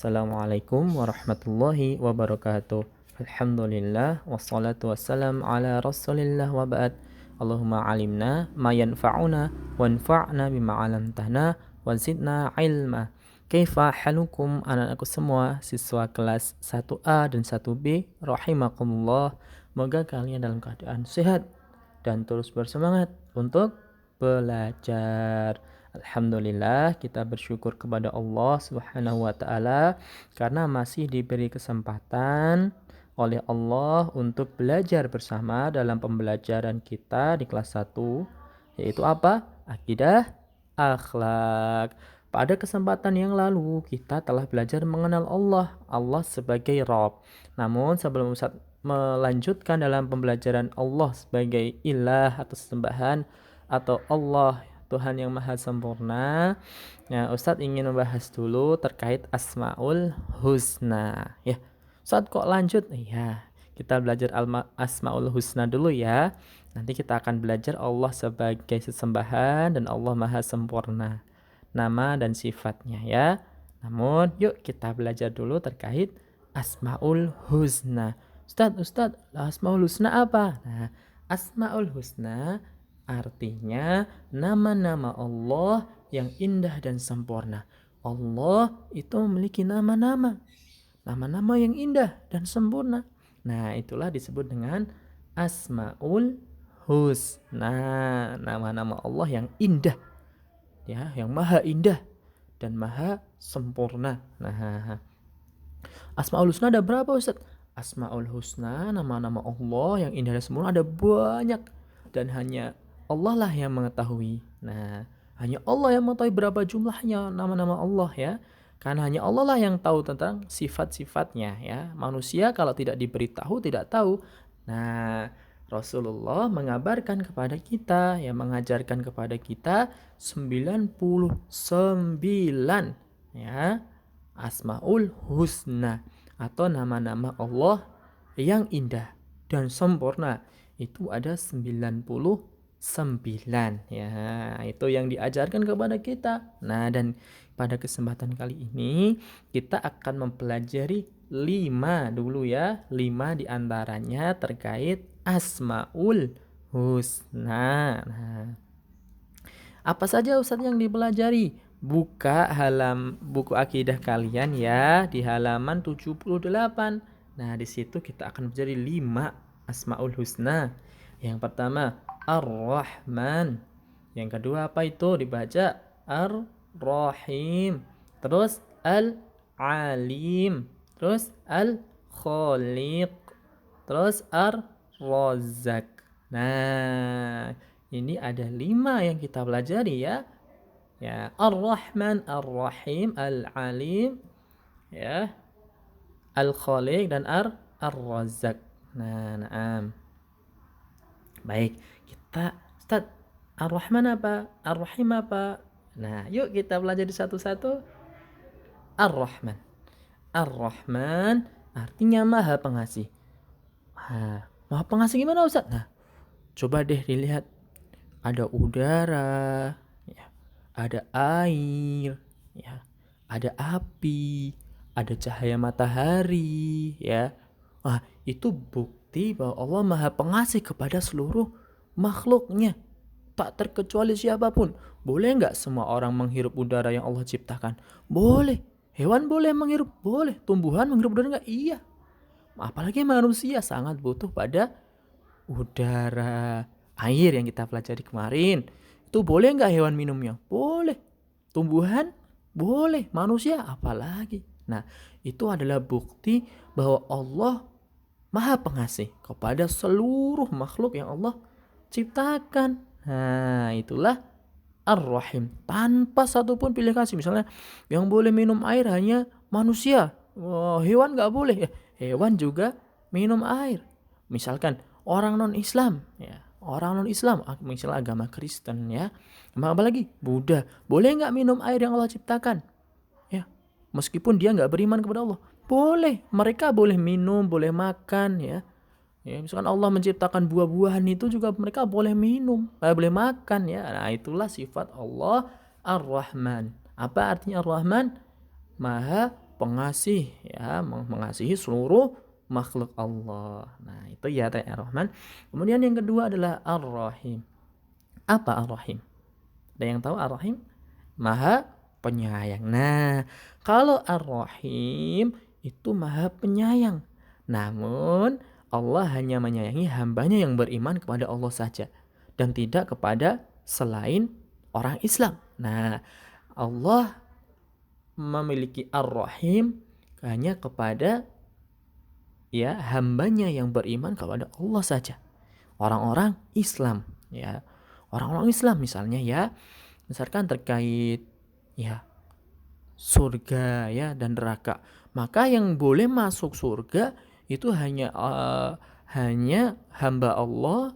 Assalamualaikum warahmatullahi wabarakatuh. Alhamdulillah wassalatu wassalam ala Rasulillah wa ba'd. Allahumma alimna ma yanfa'una wanfa'na bima 'allamtana wa zidna ilma. Kaifa halukum anak-anakku semua siswa kelas 1A dan 1B rahimakumullah. Semoga kalian dalam keadaan sehat dan terus bersemangat untuk belajar. Alhamdulillah kita bersyukur kepada Allah Subhanahu wa taala karena masih diberi kesempatan oleh Allah untuk belajar bersama dalam pembelajaran kita di kelas 1, yaitu apa? Akidah akhlak. Pada kesempatan yang lalu kita telah belajar mengenal Allah sebagai Rabb. Namun sebelum Ustaz melanjutkan dalam pembelajaran Allah sebagai ilah atau sembahan atau Allah Tuhan yang maha sempurna, ya Ustadz ingin membahas dulu terkait Asmaul Husna. Ya, Ustadz kok lanjut? Iya, kita belajar Asmaul Husna dulu ya. Nanti kita akan belajar Allah sebagai sesembahan dan Allah maha sempurna, nama dan sifatnya ya. Namun yuk kita belajar dulu terkait Asmaul Husna. Ustadz, Asmaul Husna apa? Nah, Asmaul Husna artinya nama-nama Allah yang indah dan sempurna. Allah itu memiliki nama-nama yang indah dan sempurna. Nah, itulah disebut dengan Asmaul Husna, nama-nama Allah yang indah, ya, yang maha indah dan maha sempurna. Nah, Asmaul Husna ada berapa, Ustaz? Asmaul Husna, nama-nama Allah yang indah dan sempurna ada banyak dan hanya Allah lah yang mengetahui. Nah, hanya Allah yang mengetahui berapa jumlahnya nama-nama Allah ya. Karena hanya Allah lah yang tahu tentang sifat-sifatnya ya. Manusia kalau tidak diberitahu tidak tahu. Nah, Rasulullah mengabarkan kepada kita, yang mengajarkan kepada kita 99 ya Asmaul Husna atau nama-nama Allah yang indah dan sempurna. Itu ada 99 ya, itu yang diajarkan kepada kita. Nah, dan pada kesempatan kali ini kita akan mempelajari 5 dulu ya. 5 diantaranya terkait Asmaul Husna. Nah, apa saja Ustadz yang dipelajari? Buka buku akidah kalian ya di halaman 78. Nah, di situ kita akan belajar 5 Asmaul Husna. Yang pertama Ar-Rahman. Yang kedua apa itu? Dibaca Ar-Rahim. Terus Al-Alim. Terus Al-Khaliq. Terus Ar-Razzaq. Nah, ini ada 5 yang kita pelajari ya. Ya, Ar-Rahman, Ar-Rahim, Al-Alim, ya, Al-Khaliq dan Ar-Razzaq. Nah. Baik, kita Ustaz, Ar-Rahman apa? Ar-Rahim apa? Nah, yuk kita pelajari satu-satu. Ar-Rahman. Ar-Rahman artinya Maha Pengasih. Maha Pengasih gimana Ustaz? Nah, coba deh dilihat. Ada udara, ya. Ada air, ya. Ada api, ada cahaya matahari, ya. Nah, itu bukti bahwa Allah Maha Pengasih kepada seluruh makhluknya, tak terkecuali siapapun. Boleh nggak semua orang menghirup udara yang Allah ciptakan? Boleh. Hewan boleh menghirup? Boleh. Tumbuhan menghirup udara nggak? Iya. Apalagi manusia sangat butuh pada udara. Air yang kita pelajari kemarin, itu boleh nggak hewan minumnya? Boleh. Tumbuhan? Boleh. Manusia? Apalagi. Nah, itu adalah bukti bahwa Allah Maha Pengasih kepada seluruh makhluk yang Allah ciptakan. Nah, itulah Ar-Rahim. Tanpa satupun pilih kasih. Misalnya yang boleh minum air hanya manusia. Hewan gak boleh. Hewan juga minum air. Misalkan orang non-Islam. Ya, orang non-Islam. Misalnya agama Kristen ya. Apalagi Buddha. Boleh gak minum air yang Allah ciptakan? Ya, meskipun dia gak beriman kepada Allah. Boleh, mereka boleh minum, boleh makan ya. Ya, misalkan Allah menciptakan buah-buahan itu juga mereka boleh minum, boleh makan ya. Nah, itulah sifat Allah Ar-Rahman. Apa artinya Ar-Rahman? Maha pengasih, ya, mengasihi seluruh makhluk Allah. Nah, itu ya Ar-Rahman. Kemudian yang kedua adalah Ar-Rahim. Apa Ar-Rahim? Ada yang tahu Ar-Rahim? Maha penyayang. Nah, kalau Ar-Rahim itu maha penyayang. Namun Allah hanya menyayangi hambanya yang beriman kepada Allah saja dan tidak kepada selain orang Islam. Nah, Allah memiliki Ar-Rahim hanya kepada ya hambanya yang beriman kepada Allah saja. Orang-orang Islam, ya. Orang-orang Islam misalnya ya, misalkan terkait ya surga ya dan neraka. Maka yang boleh masuk surga itu hanya hamba Allah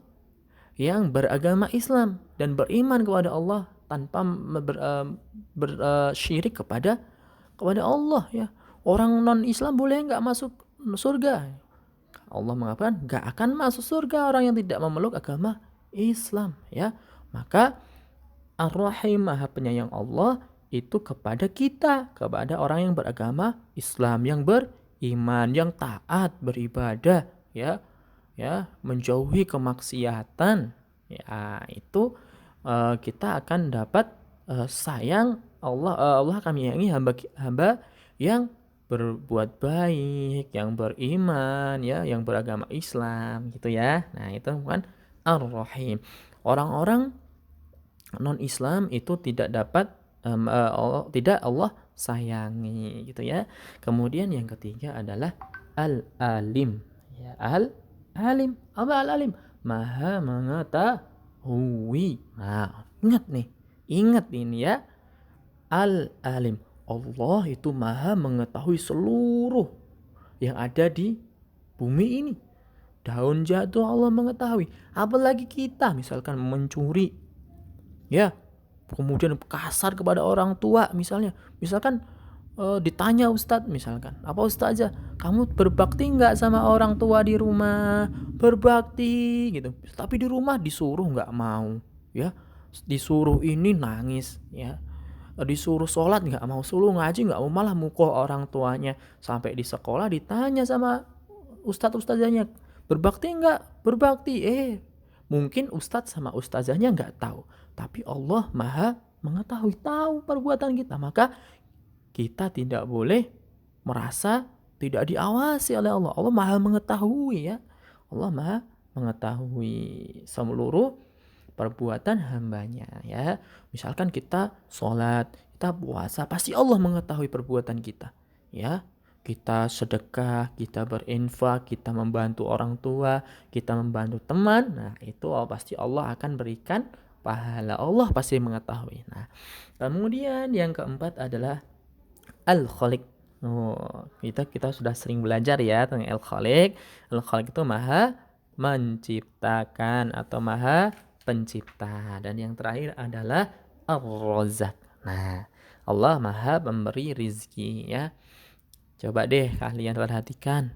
yang beragama Islam dan beriman kepada Allah tanpa syirik kepada Allah ya. Orang non Islam boleh nggak masuk surga? Allah mengatakan nggak akan masuk surga orang yang tidak memeluk agama Islam ya. Maka Ar-Rahim maha penyayang Allah itu kepada kita, kepada orang yang beragama Islam, yang beriman, yang taat beribadah ya, ya menjauhi kemaksiatan ya, itu kita akan dapat sayang Allah. Allah akan menyayangi hamba yang berbuat baik, yang beriman ya, yang beragama Islam gitu ya. Nah, itu bukan Ar-Rahim. Orang-orang non Islam itu tidak dapat tidak Allah sayangi gitu ya. Kemudian yang ketiga adalah Al-Alim ya. Al-Alim. Apa Al-Alim? Maha mengetahui. Nah, ingat ini ya. Al-Alim. Allah itu maha mengetahui seluruh yang ada di bumi ini. Daun jatuh Allah mengetahui. Apalagi kita misalkan mencuri ya, kemudian kasar kepada orang tua misalkan ditanya Ustadz misalkan, apa Ustazah, kamu berbakti nggak sama orang tua di rumah? Berbakti gitu, tapi di rumah disuruh nggak mau ya, disuruh ini nangis ya, disuruh sholat nggak mau, suruh ngaji nggak mau, malah mukul orang tuanya. Sampai di sekolah ditanya sama ustadzahnya, berbakti nggak? Berbakti. Mungkin ustadz sama ustazahnya nggak tahu, tapi Allah maha mengetahui, tahu perbuatan kita. Maka kita tidak boleh merasa tidak diawasi oleh Allah. Allah maha mengetahui ya. Allah maha mengetahui seluruh perbuatan hambanya ya. Misalkan kita sholat, kita puasa, pasti Allah mengetahui perbuatan kita ya. Kita sedekah, kita berinfak, kita membantu orang tua, kita membantu teman. Nah, itu pasti Allah akan berikan pahala. Allah pasti mengetahui. Nah, kemudian yang keempat adalah Al-Khaliq. Kita sudah sering belajar ya tentang Al-Khaliq. Al-Khaliq itu maha menciptakan atau maha pencipta. Dan yang terakhir adalah Ar-Razzaq. Nah, Allah maha pemberi rizki ya. Coba deh kalian perhatikan,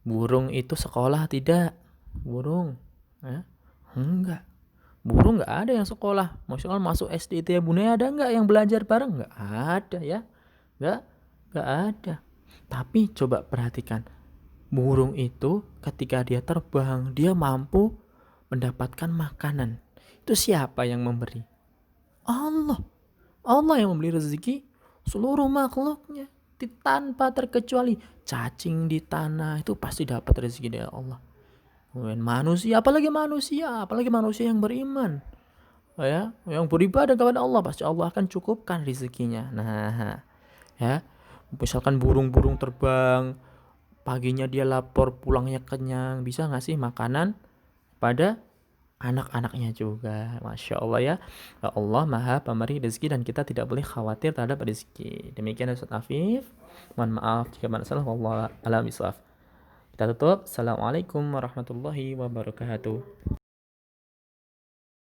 burung itu sekolah tidak? Burung enggak. Burung enggak ada yang sekolah. Maksudnya masuk SD itu ya Bunda, ada enggak yang belajar bareng? Enggak ada ya. Enggak ada. Tapi coba perhatikan, burung itu ketika dia terbang, dia mampu mendapatkan makanan. Itu siapa yang memberi? Allah. Allah yang memberi rezeki seluruh makhluknya tanpa terkecuali. Cacing di tanah itu pasti dapat rezeki dari Allah. Kemudian manusia, apalagi manusia yang beriman ya, yang beribadah kepada Allah, pasti Allah akan cukupkan rezekinya. Nah ya, misalkan burung-burung terbang, paginya dia lapar, pulangnya kenyang, bisa ngasih makanan pada anak-anaknya juga. Masya Allah ya, Allah maha pemberi rezeki dan kita tidak boleh khawatir terhadap rezeki. Demikian Ustaz Afif, mohon maaf jika ada salah. Wallahu a'lam bishawab. Kita tutup. Assalamualaikum warahmatullahi wabarakatuh.